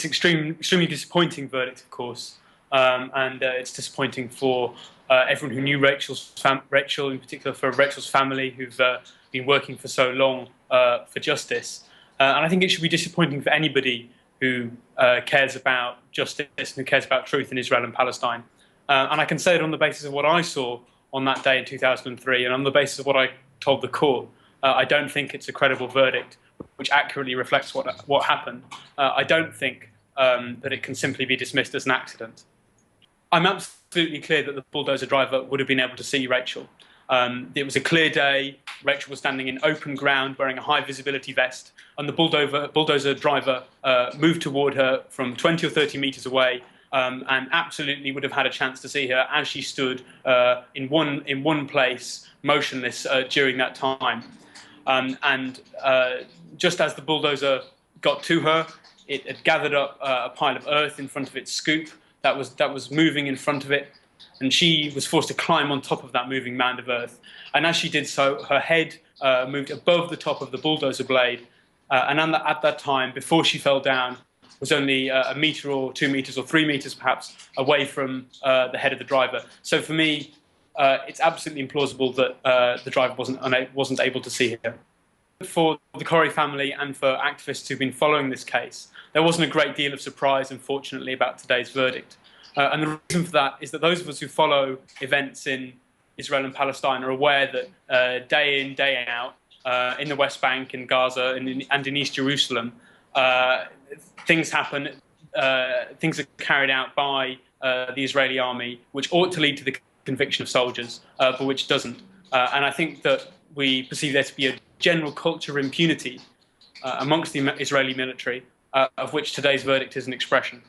It's extremely disappointing verdict, of course, and it's disappointing for everyone who knew Rachel in particular, for Rachel's family who've been working for so long for justice. And I think it should be disappointing for anybody who cares about justice and who cares about truth in Israel and Palestine. And I can say it on the basis of what I saw on that day in 2003 and on the basis of what I told the court. I don't think it's a credible verdict which accurately reflects what happened. I don't think that it can simply be dismissed as an accident. I'm absolutely clear that the bulldozer driver would have been able to see Rachel. It was a clear day. Rachel was standing in open ground wearing a high visibility vest, and the bulldozer driver moved toward her from 20 or 30 meters away, and absolutely would have had a chance to see her as she stood in one place, motionless during that time. And just as the bulldozer got to her, it had gathered up a pile of earth in front of its scoop that was moving in front of it, and she was forced to climb on top of that moving mound of earth. And as she did so, her head moved above the top of the bulldozer blade, and at that time, before she fell down, was only a meter or 2 meters or 3 meters perhaps away from the head of the driver. So for me, it's absolutely implausible that the driver wasn't able to see her. For the Corrie family and for activists who've been following this case, there wasn't a great deal of surprise, unfortunately, about today's verdict. And the reason for that is that those of us who follow events in Israel and Palestine are aware that day in, day out, in the West Bank, in Gaza, and in East Jerusalem, things happen, things are carried out by the Israeli army, which ought to lead to the conviction of soldiers, but which doesn't. And I think that we perceive there to be a general culture of impunity amongst the Israeli military, of which today's verdict is an expression.